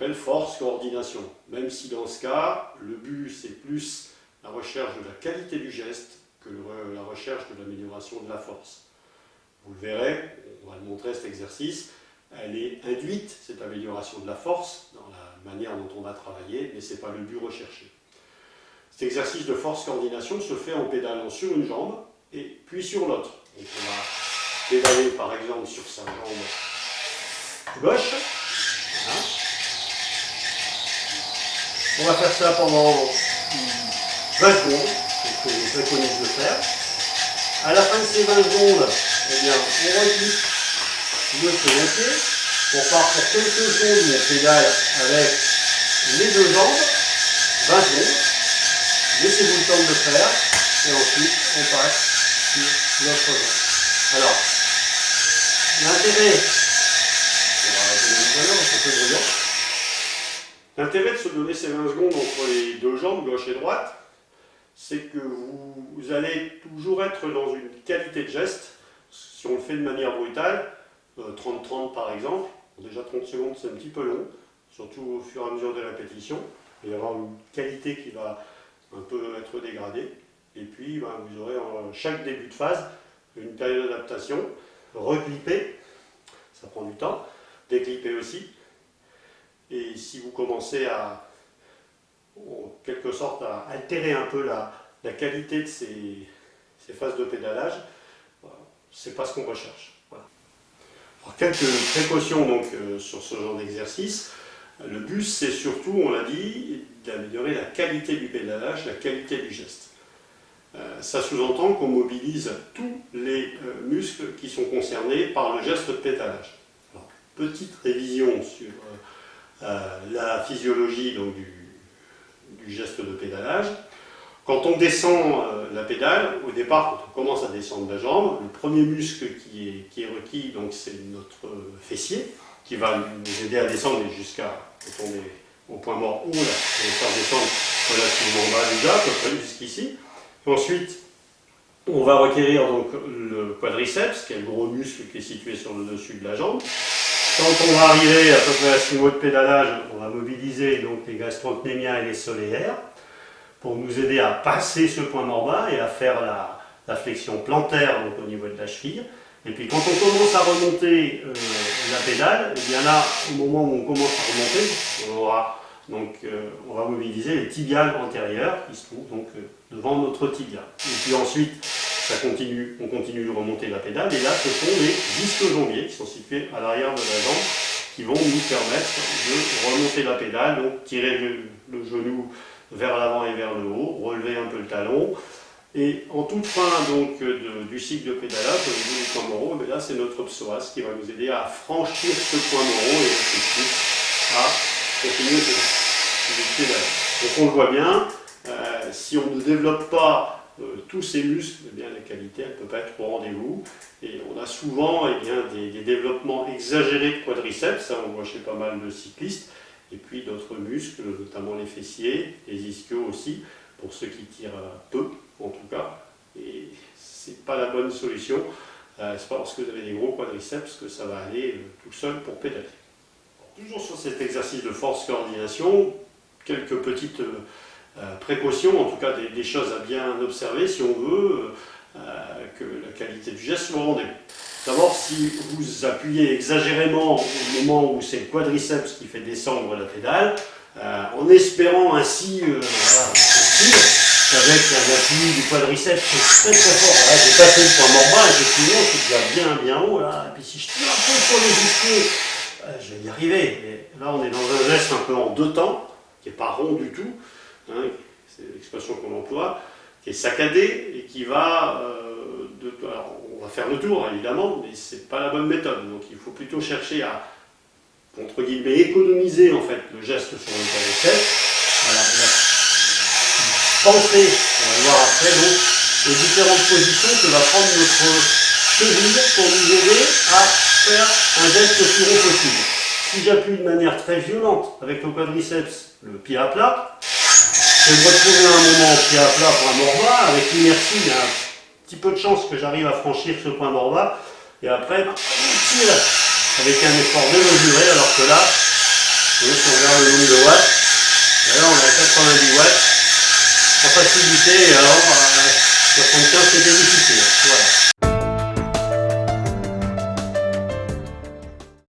appelle force coordination. Même si dans ce cas, le but c'est plus la recherche de la qualité du geste que la recherche de l'amélioration de la force. Vous le verrez, on va le montrer cet exercice, elle est induite, cette amélioration de la force, dans la manière dont on va travailler, mais ce n'est pas le but recherché. Cet exercice de force coordination se fait en pédalant sur une jambe et puis sur l'autre. Donc on va pédaler par exemple sur sa jambe gauche. Voilà. On va faire ça pendant 20 secondes, c'est ce que je préconise de faire. À la fin de ces 20 secondes, eh bien, on replie le second pied. On part pour quelques secondes, on pédale avec les deux jambes, 20 secondes. Laissez-vous le temps de le faire, et ensuite on passe sur l'autre jambe. Alors, l'intérêt, on va arrêter le micro, c'est un peu bruyant. L'intérêt de se donner ces 20 secondes entre les deux jambes, gauche et droite, c'est que vous allez toujours être dans une qualité de geste. Si on le fait de manière brutale, 30-30 par exemple, déjà 30 secondes c'est un petit peu long, surtout au fur et à mesure des répétitions. Il va y avoir une qualité qui va un peu être dégradée. Et puis vous aurez en chaque début de phase une période d'adaptation, reclipper, ça prend du temps, déclipper aussi. Et si vous commencez à, en quelque sorte, à altérer un peu la qualité de ces phases de pédalage, c'est pas ce qu'on recherche. Voilà. Alors, quelques précautions donc, sur ce genre d'exercice. Le but, c'est surtout, on l'a dit, d'améliorer la qualité du pédalage, la qualité du geste. Ça sous-entend qu'on mobilise tous les muscles qui sont concernés par le geste de pédalage. Alors, petite révision sur la physiologie donc, du geste de pédalage. Quand on descend la pédale, au départ, quand on commence à descendre la jambe, le premier muscle qui est requis, c'est notre fessier, qui va nous aider à descendre jusqu'à, quand on est au point mort haut, là, on va faire descendre relativement bas déjà, à peu près jusqu'ici. Ensuite, on va requérir donc le quadriceps, qui est le gros muscle qui est situé sur le dessus de la jambe. Quand on va arriver à peu près à 6 mots de pédalage, on va mobiliser donc les gastrocnémiens et les soléaires pour nous aider à passer ce point mort bas et à faire la flexion plantaire donc au niveau de la cheville. Et puis quand on commence à remonter la pédale, et bien là, au moment où on commence à remonter, on va mobiliser les tibiales antérieures qui se trouvent donc devant notre tibia. Et puis ensuite, on continue de remonter la pédale, et là ce sont les disques jambiers qui sont situés à l'arrière de la jambe qui vont nous permettre de remonter la pédale, donc tirer le genou vers l'avant et vers le haut, relever un peu le talon. Et en toute fin donc, du cycle de pédalage, au niveau du point moraux, là c'est notre psoas qui va nous aider à franchir ce point moraux et ensuite à continuer le pédalage. Donc on le voit bien, si on ne développe pas tous ces muscles, eh bien, la qualité elle ne peut pas être au rendez-vous. Et on a souvent des développements exagérés de quadriceps, ça on voit chez pas mal de cyclistes, et puis d'autres muscles, notamment les fessiers, les ischios aussi, pour ceux qui tirent peu en tout cas. Et c'est pas la bonne solution, c'est pas parce que vous avez des gros quadriceps que ça va aller tout seul pour pédaler. Toujours sur cet exercice de force coordination, quelques petites précautions, en tout cas des choses à bien observer si on veut que la qualité du geste soit au rendez-vous. D'abord, si vous appuyez exagérément au moment où c'est le quadriceps qui fait descendre la pédale, en espérant ainsi avec un appui du quadriceps très très fort. Là, j'ai passé le point mort bas, effectivement, c'est déjà bien haut là. Et puis si je tire un peu sur les ischios, je vais y arriver. Et là, on est dans un geste un peu en deux temps, qui n'est pas rond du tout, hein, c'est l'expression qu'on emploie, qui est saccadé et qui va alors, on va faire le tour évidemment, mais c'est pas la bonne méthode. Donc il faut plutôt chercher à, entre guillemets, économiser en fait le geste sur le quadriceps. Voilà, penser, on va le voir après, donc, aux différentes positions que va prendre notre cheville pour nous aider à faire un geste le plus rond possible. Si j'appuie de manière très violente avec le quadriceps, le pied à plat, je vais me retrouver à un moment pied à plat pour un mort bas, avec l'inertie, il y a un petit peu de chance que j'arrive à franchir ce point mort bas, et après, je tire avec un effort démesuré, alors que là, Donc si on regarde le nombre de watts, là on a 90 watts. En facilité, et alors 75 c'était difficile. Voilà.